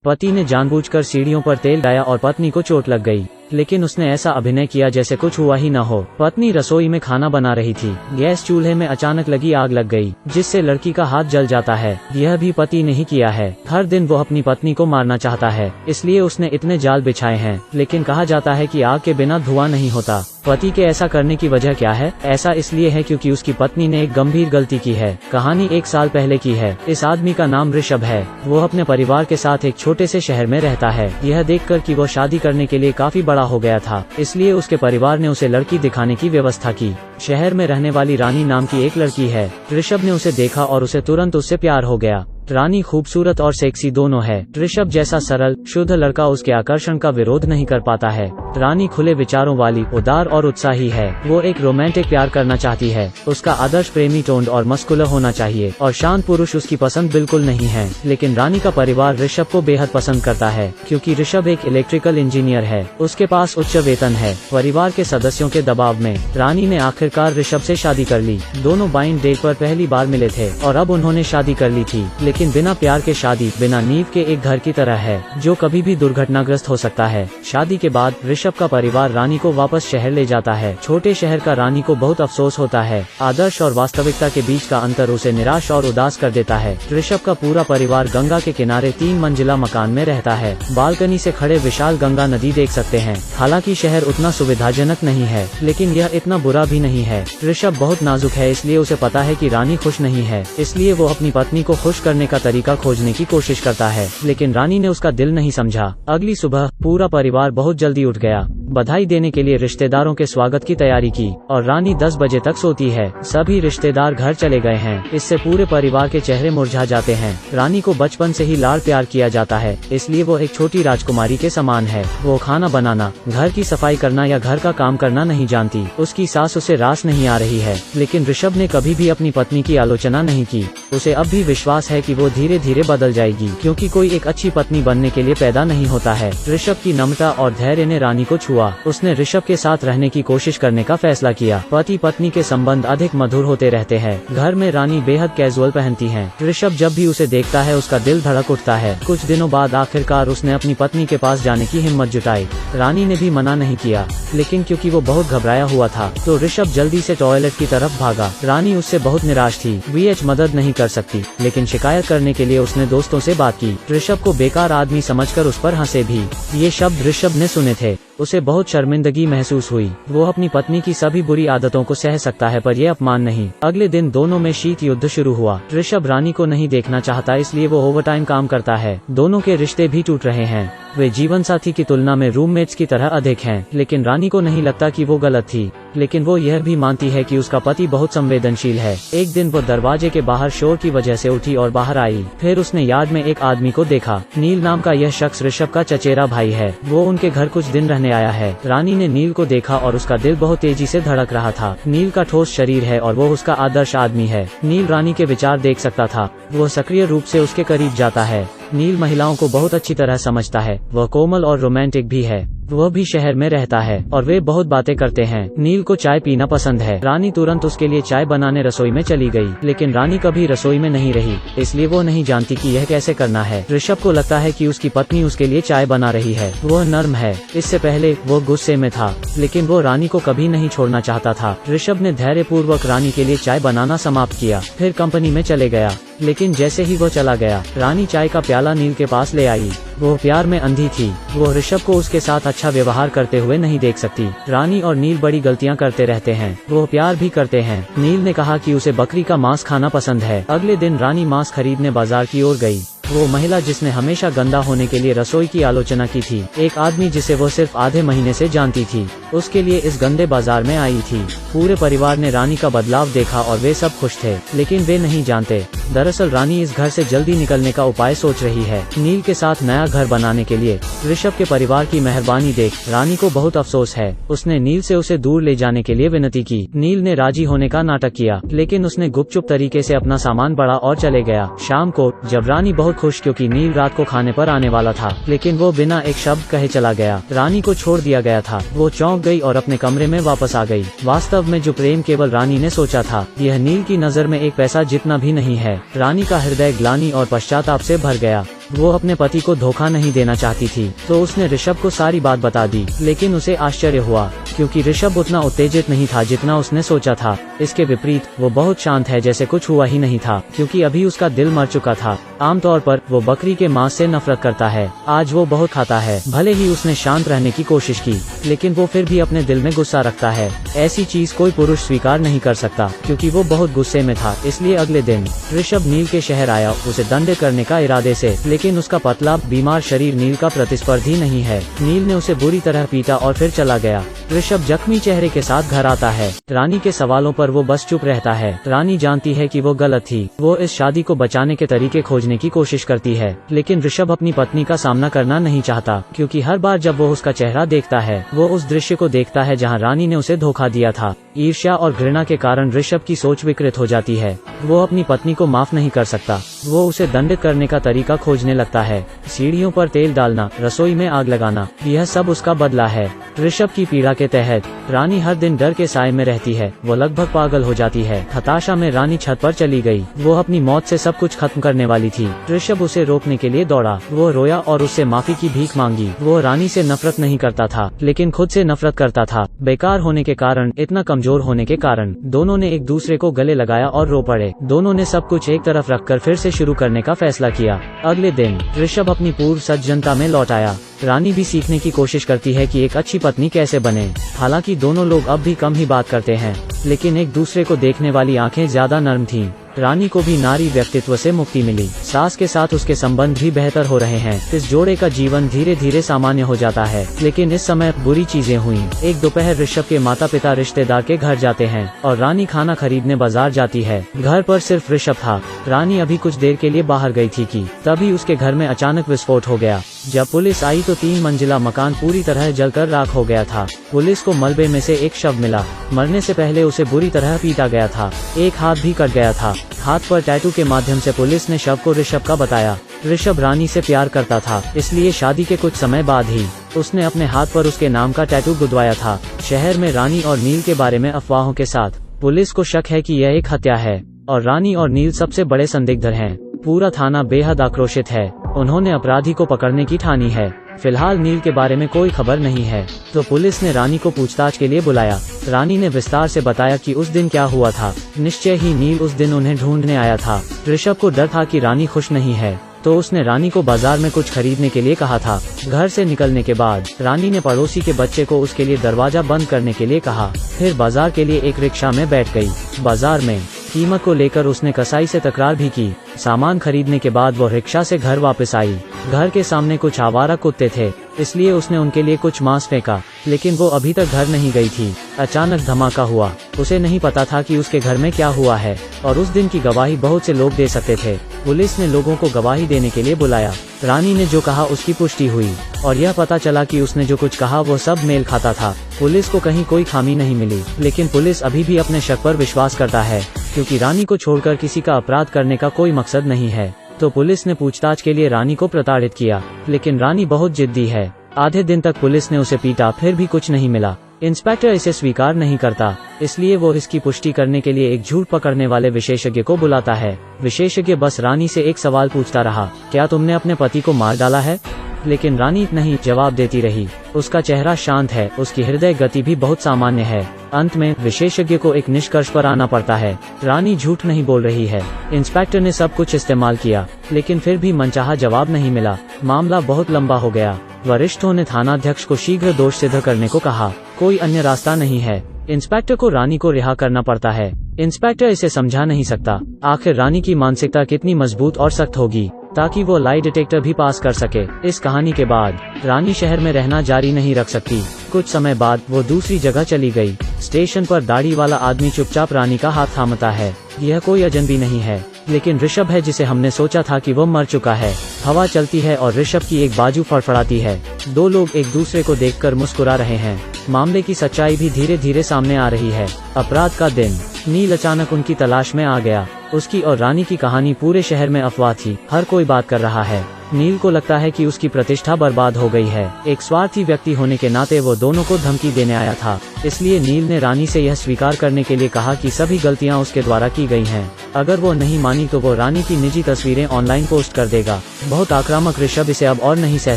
पति ने जानबूझकर सीढ़ियों पर तेल डाला और पत्नी को चोट लग गई, लेकिन उसने ऐसा अभिनय किया जैसे कुछ हुआ ही न हो। पत्नी रसोई में खाना बना रही थी। गैस चूल्हे में अचानक लगी आग लग गई, जिससे लड़की का हाथ जल जाता है। यह भी पति ने ही किया है। हर दिन वो अपनी पत्नी को मारना चाहता है, इसलिए उसने इतने जाल बिछाए हैं, लेकिन कहा जाता है कि आग के बिना धुआं नहीं होता। पति के ऐसा करने की वजह क्या है? ऐसा इसलिए है क्योंकि उसकी पत्नी ने एक गंभीर गलती की है। कहानी 1 साल पहले की है। इस आदमी का नाम ऋषभ है। वो अपने परिवार के साथ एक छोटे से शहर में रहता है। यह देखकर कि वो शादी करने के लिए काफी बड़ा हो गया था, इसलिए उसके परिवार ने उसे लड़की दिखाने की व्यवस्था की। शहर में रहने वाली रानी नाम की एक लड़की है। ऋषभ ने उसे देखा और उसे तुरंत उससे प्यार हो गया। रानी खूबसूरत और सेक्सी दोनों है। ऋषभ जैसा सरल शुद्ध लड़का उसके आकर्षण का विरोध नहीं कर पाता है। रानी खुले विचारों वाली, उदार और उत्साही है। वो एक रोमांटिक प्यार करना चाहती है। उसका आदर्श प्रेमी टोन्ड और मस्कुलर होना चाहिए, और शांत पुरुष उसकी पसंद बिल्कुल नहीं है। लेकिन रानी का परिवार ऋषभ को बेहद पसंद करता है, क्योंकि ऋषभ एक इलेक्ट्रिकल इंजीनियर है। उसके पास उच्च वेतन है। परिवार के सदस्यों के दबाव में रानी ने आखिरकार ऋषभ से शादी कर ली। दोनों बाइंड डेट पर पहली बार मिले थे और अब उन्होंने शादी कर ली थी। लेकिन बिना प्यार के शादी बिना नींव के एक घर की तरह है, जो कभी भी दुर्घटनाग्रस्त हो सकता है। शादी के बाद ऋषभ का परिवार रानी को वापस शहर ले जाता है। छोटे शहर का रानी को बहुत अफसोस होता है। आदर्श और वास्तविकता के बीच का अंतर उसे निराश और उदास कर देता है। ऋषभ का पूरा परिवार गंगा के किनारे 3 मंजिला मकान में रहता है। बालकनी से खड़े विशाल गंगा नदी देख सकते हैं। हालांकि शहर उतना सुविधाजनक नहीं है, लेकिन यह इतना बुरा भी नहीं है। ऋषभ बहुत नाजुक है, इसलिए उसे पता है कि रानी खुश नहीं है, इसलिए वो अपनी पत्नी को खुश करने का तरीका खोजने की कोशिश करता है। लेकिन रानी ने उसका दिल नहीं समझा। अगली सुबह पूरा परिवार बहुत जल्दी उठ गया। बधाई देने के लिए रिश्तेदारों के स्वागत की तैयारी की, और रानी 10 बजे तक सोती है। सभी रिश्तेदार घर चले गए हैं। इससे पूरे परिवार के चेहरे मुरझा जाते हैं। रानी को बचपन से ही लाड प्यार किया जाता है, इसलिए वो एक छोटी राजकुमारी के समान है। वो खाना बनाना, घर की सफाई करना या घर का काम करना नहीं जानती। उसकी सास उसे रास नहीं आ रही है, लेकिन ऋषभ ने कभी भी अपनी पत्नी की आलोचना नहीं की। उसे अब भी विश्वास है कि वो धीरे धीरे बदल जाएगी, क्योंकि कोई एक अच्छी पत्नी बनने के लिए पैदा नहीं होता है। ऋषभ की नम्रता और धैर्य ने रानी को छुआ। उसने ऋषभ के साथ रहने की कोशिश करने का फैसला किया। पति पत्नी के संबंध अधिक मधुर होते रहते हैं। घर में रानी बेहद कैजुअल पहनती हैं। ऋषभ जब भी उसे देखता है उसका दिल धड़क उठता है। कुछ दिनों बाद आखिरकार उसने अपनी पत्नी के पास जाने की हिम्मत जुटाई। रानी ने भी मना नहीं किया, लेकिन क्योंकि वो बहुत घबराया हुआ था, तो ऋषभ जल्दी से टॉयलेट की तरफ भागा। रानी उससे बहुत निराश थी। VH मदद नहीं कर सकती, लेकिन शिकायत करने के लिए उसने दोस्तों से बात की। ऋषभ को बेकार आदमी समझकर उस पर हंसे भी। ये शब्द ऋषभ ने सुने थे। उसे बहुत शर्मिंदगी महसूस हुई। वो अपनी पत्नी की सभी बुरी आदतों को सह सकता है, पर यह अपमान नहीं। अगले दिन दोनों में शीत युद्ध शुरू हुआ। ऋषभ रानी को नहीं देखना चाहता, इसलिए वो ओवरटाइम काम करता है। दोनों के रिश्ते भी टूट रहे हैं। वे जीवन साथी की तुलना में रूममेट्स की तरह अधिक हैं। लेकिन रानी को नहीं लगता कि वो गलत थी, लेकिन वो यह भी मानती है कि उसका पति बहुत संवेदनशील है। एक दिन वो दरवाजे के बाहर शोर की वजह से उठी और बाहर आई। फिर उसने यार्ड में एक आदमी को देखा। नील नाम का यह शख्स ऋषभ का चचेरा भाई है। वो उनके घर कुछ दिन रहने आया है। रानी ने नील को देखा और उसका दिल बहुत तेजी से धड़क रहा था। नील का ठोस शरीर है और वो उसका आदर्श आदमी है। नील रानी के विचार देख सकता था। वो सक्रिय रूप से उसके करीब जाता है। नील महिलाओं को बहुत अच्छी तरह समझता है। वह कोमल और रोमांटिक भी है। वह भी शहर में रहता है और वे बहुत बातें करते हैं। नील को चाय पीना पसंद है। रानी तुरंत उसके लिए चाय बनाने रसोई में चली गई, लेकिन रानी कभी रसोई में नहीं रही, इसलिए वो नहीं जानती कि यह कैसे करना है। ऋषभ को लगता है कि उसकी पत्नी उसके लिए चाय बना रही है। वह नर्म है। इससे पहले वो गुस्से में था, लेकिन वो रानी को कभी नहीं छोड़ना चाहता था। ऋषभ ने धैर्यपूर्वक रानी के लिए चाय बनाना समाप्त किया, फिर कंपनी में चले गया। लेकिन जैसे ही वो चला गया, रानी चाय का प्याला नील के पास ले आई। वो प्यार में अंधी थी। वो ऋषभ को उसके साथ अच्छा व्यवहार करते हुए नहीं देख सकती। रानी और नील बड़ी गलतियां करते रहते हैं। वो प्यार भी करते हैं। नील ने कहा कि उसे बकरी का मांस खाना पसंद है। अगले दिन रानी मांस खरीदने बाजार की ओर गई। वो महिला जिसने हमेशा गंदा होने के लिए रसोई की आलोचना की थी, एक आदमी जिसे वो सिर्फ आधे महीने से जानती थी, उसके लिए इस गंदे बाजार में आई थी। पूरे परिवार ने रानी का बदलाव देखा और वे सब खुश थे, लेकिन वे नहीं जानते दरअसल रानी इस घर से जल्दी निकलने का उपाय सोच रही है। नील के साथ नया घर बनाने के लिए ऋषभ के परिवार की मेहरबानी देख रानी को बहुत अफसोस है। उसने नील से उसे दूर ले जाने के लिए विनती की। नील ने राजी होने का नाटक किया, लेकिन उसने गुपचुप तरीके से अपना सामान बढ़ा और चले गया। शाम को जब रानी बहुत खुश क्योंकि नील रात को खाने पर आने वाला था, लेकिन वो बिना एक शब्द कहे चला गया। रानी को छोड़ दिया गया था। वो चौंक गई और अपने कमरे में वापस आ गई। वास्तव में जो प्रेम केवल रानी ने सोचा था, यह नील की नजर में एक पैसा जितना भी नहीं है। रानी का हृदय ग्लानि और पश्चाताप से भर गया। वो अपने पति को धोखा नहीं देना चाहती थी, तो उसने ऋषभ को सारी बात बता दी। लेकिन उसे आश्चर्य हुआ क्योंकि ऋषभ उतना उत्तेजित नहीं था जितना उसने सोचा था। इसके विपरीत वो बहुत शांत है, जैसे कुछ हुआ ही नहीं था, क्योंकि अभी उसका दिल मर चुका था। आमतौर पर वो बकरी के मांस से नफरत करता है, आज वो बहुत खाता है। भले ही उसने शांत रहने की कोशिश की, लेकिन वो फिर भी अपने दिल में गुस्सा रखता है। ऐसी चीज कोई पुरुष स्वीकार नहीं कर सकता, क्योंकि वो बहुत गुस्से में था। इसलिए अगले दिन ऋषभ नील के शहर आया, उसे दंडित करने का इरादे से। लेकिन उसका पतला बीमार शरीर नील का प्रतिस्पर्धी नहीं है। नील ने उसे बुरी तरह पीटा और फिर चला गया। ऋषभ जख्मी चेहरे के साथ घर आता है। रानी के सवालों पर वो बस चुप रहता है। रानी जानती है कि वो गलत थी। वो इस शादी को बचाने के तरीके खोजने की कोशिश करती है, लेकिन ऋषभ अपनी पत्नी का सामना करना नहीं चाहता, क्योंकि हर बार जब वो उसका चेहरा देखता है, वो उस दृश्य को देखता है जहाँ रानी ने उसे धोखा दिया था। ईर्ष्या और घृणा के कारण ऋषभ की सोच विकृत हो जाती है। वो अपनी पत्नी को माफ नहीं कर सकता। वो उसे दंडित करने का तरीका खोजने लगता है। सीढ़ियों पर तेल डालना, रसोई में आग लगाना, यह सब उसका बदला है। ऋषभ की पीड़ा के तहत रानी हर दिन डर के साए में रहती है। वो लगभग पागल हो जाती है। हताशा में रानी छत पर चली गई। वो अपनी मौत से सब कुछ खत्म करने वाली थी। ऋषभ उसे रोकने के लिए दौड़ा। वो रोया और उससे माफी की भीख मांगी। वो रानी से नफरत नहीं करता था, लेकिन खुद से नफरत करता था। बेकार होने के कारण, इतना कमजोर होने के कारण दोनों ने एक दूसरे को गले लगाया और रो पड़े। दोनों ने सब कुछ एक तरफ रखकर फिर से शुरू करने का फैसला किया। अगले दिन ऋषभ अपनी पूर्व सज्जनता में लौट आया। रानी भी सीखने की कोशिश करती है कि एक अच्छी पत्नी कैसे बने। हालांकि दोनों लोग अब भी कम ही बात करते हैं, लेकिन एक दूसरे को देखने वाली आंखें ज्यादा नर्म थीं। रानी को भी नारी व्यक्तित्व से मुक्ति मिली। सास के साथ उसके संबंध भी बेहतर हो रहे हैं। इस जोड़े का जीवन धीरे धीरे सामान्य हो जाता है। लेकिन इस समय बुरी चीजें हुई। एक दोपहर ऋषभ के माता पिता रिश्तेदार के घर जाते हैं और रानी खाना खरीदने बाजार जाती है। घर पर सिर्फ ऋषभ था। रानी अभी कुछ देर के लिए बाहर गई थी कि तभी उसके घर में अचानक विस्फोट हो गया। जब पुलिस आई तो 3 मंजिला मकान पूरी तरह जलकर राख हो गया था। पुलिस को मलबे में से एक शव मिला। मरने से पहले उसे बुरी तरह पीटा गया था। एक हाथ भी कट गया था। हाथ पर टैटू के माध्यम से पुलिस ने शव को ऋषभ का बताया। ऋषभ रानी से प्यार करता था, इसलिए शादी के कुछ समय बाद ही उसने अपने हाथ पर उसके नाम का टैटू गुदवाया था। शहर में रानी और नील के बारे में अफवाहों के साथ पुलिस को शक है कि यह एक हत्या है और रानी और नील सबसे बड़े संदिग्ध हैं। पूरा थाना बेहद आक्रोशित है। उन्होंने अपराधी को पकड़ने की ठानी है। फिलहाल नील के बारे में कोई खबर नहीं है, तो पुलिस ने रानी को पूछताछ के लिए बुलाया। रानी ने विस्तार से बताया कि उस दिन क्या हुआ था। निश्चय ही नील उस दिन उन्हें ढूंढने आया था। ऋषभ को डर था कि रानी खुश नहीं है, तो उसने रानी को बाजार में कुछ खरीदने के लिए कहा था। घर से निकलने के बाद रानी ने पड़ोसी के बच्चे को उसके लिए दरवाजा बंद करने के लिए कहा। फिर बाजार के लिए एक रिक्शा में बैठ गई। बाजार में कीमत को लेकर उसने कसाई से तकरार भी की। सामान खरीदने के बाद वो रिक्शा से घर वापस आई। घर के सामने कुछ आवारा कुत्ते थे, इसलिए उसने उनके लिए कुछ मांस फेंका, लेकिन वो अभी तक घर नहीं गई थी। अचानक धमाका हुआ। उसे नहीं पता था कि उसके घर में क्या हुआ है, और उस दिन की गवाही बहुत से लोग दे सकते थे। पुलिस ने लोगों को गवाही देने के लिए बुलाया। रानी ने जो कहा उसकी पुष्टि हुई, और यह पता चला कि उसने जो कुछ कहा वो सब मेल खाता था। पुलिस को कहीं कोई खामी नहीं मिली, लेकिन पुलिस अभी भी अपने शक पर विश्वास करता है, क्योंकि रानी को छोड़कर किसी का अपराध करने का कोई मकसद नहीं है। तो पुलिस ने पूछताछ के लिए रानी को प्रताड़ित किया, लेकिन रानी बहुत जिद्दी है। आधे दिन तक पुलिस ने उसे पीटा, फिर भी कुछ नहीं मिला। इंस्पेक्टर इसे स्वीकार नहीं करता, इसलिए वो इसकी पुष्टि करने के लिए एक झूठ पकड़ने वाले विशेषज्ञ को बुलाता है। विशेषज्ञ बस रानी से एक सवाल पूछता रहा, क्या तुमने अपने पति को मार डाला है? लेकिन रानी नहीं जवाब देती रही। उसका चेहरा शांत है, उसकी हृदय गति भी बहुत सामान्य है। अंत में विशेषज्ञ को एक निष्कर्ष पर आना पड़ता है। रानी झूठ नहीं बोल रही है। इंस्पेक्टर ने सब कुछ इस्तेमाल किया, लेकिन फिर भी मनचाहा जवाब नहीं मिला। मामला बहुत लंबा हो गया। वरिष्ठों ने थानाध्यक्ष को शीघ्र दोष सिद्ध करने को कहा। कोई अन्य रास्ता नहीं है। इंस्पेक्टर को रानी को रिहा करना पड़ता है। इंस्पेक्टर इसे समझा नहीं सकता। आखिर रानी की मानसिकता कितनी मजबूत और सख्त होगी ताकि वो लाई डिटेक्टर भी पास कर सके। इस कहानी के बाद रानी शहर में रहना जारी नहीं रख सकती। कुछ समय बाद वो दूसरी जगह चली गई। स्टेशन पर दाढ़ी वाला आदमी चुपचाप रानी का हाथ थामता है। यह कोई अजनबी नहीं है, लेकिन ऋषभ है जिसे हमने सोचा था कि वो मर चुका है। हवा चलती है और ऋषभ की एक बाजू फड़फड़ाती है। दो लोग एक दूसरे को देखकर मुस्कुरा रहे हैं। मामले की सच्चाई भी धीरे धीरे सामने आ रही है। अपराध का दिन। नील अचानक उनकी तलाश में आ गया। उसकी और रानी की कहानी पूरे शहर में अफवाह थी। हर कोई बात कर रहा है। नील को लगता है कि उसकी प्रतिष्ठा बर्बाद हो गई है। एक स्वार्थी व्यक्ति होने के नाते वो दोनों को धमकी देने आया था, इसलिए नील ने रानी से यह स्वीकार करने के लिए कहा कि सभी गलतियां उसके द्वारा की गई हैं। अगर वो नहीं मानी तो वो रानी की निजी तस्वीरें ऑनलाइन पोस्ट कर देगा। बहुत आक्रामक ऋषभ इसे अब और नहीं सह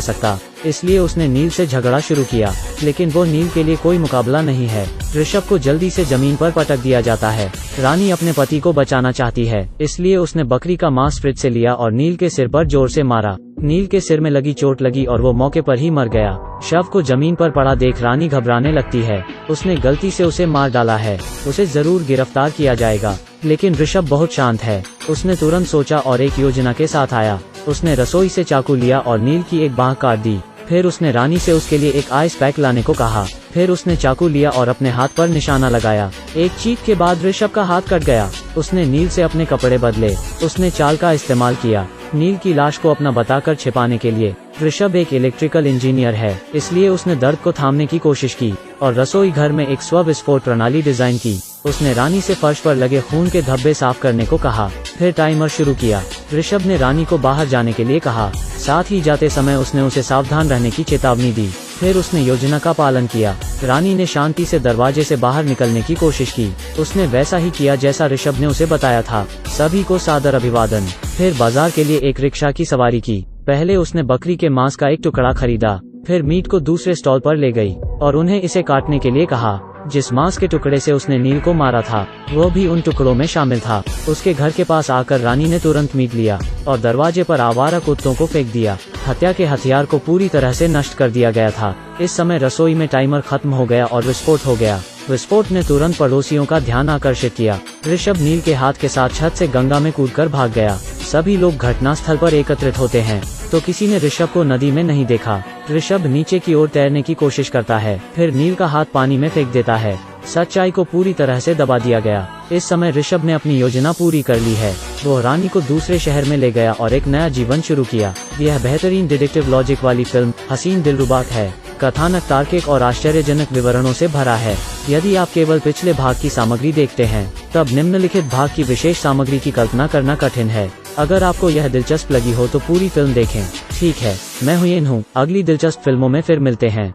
सकता, इसलिए उसने नील से झगड़ा शुरू किया, लेकिन वो नील के लिए कोई मुकाबला नहीं है। ऋषभ को जल्दी से जमीन पर पटक दिया जाता है। रानी अपने पति को बचाना चाहती है, इसलिए उसने बकरी का मांस फ्रिज से लिया और नील के सिर पर जोर से मारा। नील के सिर में लगी चोट लगी और वो मौके पर ही मर गया। शव को जमीन पर पड़ा देख रानी घबराने लगती है। उसने गलती से उसे मार डाला है, उसे जरूर गिरफ्तार किया जाएगा। लेकिन ऋषभ बहुत शांत है। उसने तुरंत सोचा और एक योजना के साथ आया। उसने रसोई से चाकू लिया और नील की एक बांह काट दी। फिर उसने रानी से उसके लिए एक आइस पैक लाने को कहा। फिर उसने चाकू लिया और अपने हाथ पर निशाना लगाया। एक चीख के बाद ऋषभ का हाथ कट गया। उसने नील से अपने कपड़े बदले। उसने चाल का इस्तेमाल किया नील की लाश को अपना बताकर छिपाने के लिए। ऋषभ एक इलेक्ट्रिकल इंजीनियर है, इसलिए उसने दर्द को थामने की कोशिश की और रसोई घर में एक स्व विस्फोट प्रणाली डिजाइन की। उसने रानी से फर्श पर लगे खून के धब्बे साफ करने को कहा। फिर टाइमर शुरू किया। ऋषभ ने रानी को बाहर जाने के लिए कहा, साथ ही जाते समय उसने उसे सावधान रहने की चेतावनी दी। फिर उसने योजना का पालन किया। रानी ने शांति से दरवाजे से बाहर निकलने की कोशिश की। उसने वैसा ही किया जैसा ऋषभ ने उसे बताया था। सभी को सादर अभिवादन। फिर बाजार के लिए एक रिक्शा की सवारी की। पहले उसने बकरी के मांस का एक टुकड़ा खरीदा, फिर मीट को दूसरे स्टॉल पर ले गई और उन्हें इसे काटने के लिए कहा। जिस मांस के टुकड़े से उसने नील को मारा था, वो भी उन टुकड़ों में शामिल था। उसके घर के पास आकर रानी ने तुरंत मीट लिया और दरवाजे पर आवारा कुत्तों को फेंक दिया। हत्या के हथियार को पूरी तरह से नष्ट कर दिया गया था। इस समय रसोई में टाइमर खत्म हो गया और विस्फोट हो गया। विस्फोट ने तुरंत पड़ोसियों का ध्यान आकर्षित किया। ऋषभ नील के हाथ के साथ छत से गंगा में कूदकर भाग गया। सभी लोग घटनास्थल पर एकत्रित होते हैं, तो किसी ने ऋषभ को नदी में नहीं देखा। ऋषभ नीचे की ओर तैरने की कोशिश करता है, फिर नील का हाथ पानी में फेंक देता है। सच्चाई को पूरी तरह से दबा दिया गया। इस समय ऋषभ ने अपनी योजना पूरी कर ली है। वो रानी को दूसरे शहर में ले गया और एक नया जीवन शुरू किया। यह बेहतरीन डिटेक्टिव लॉजिक वाली फिल्म हसीन दिलरुबा है। कथानक तार्किक और आश्चर्यजनक विवरणों से भरा है। यदि आप केवल पिछले भाग की सामग्री देखते हैं, तब निम्नलिखित भाग की विशेष सामग्री की कल्पना करना कठिन है। अगर आपको यह दिलचस्प लगी हो तो पूरी फिल्म देखें। ठीक है, मैं हुयेन हूँ। अगली दिलचस्प फिल्मों में फिर मिलते हैं।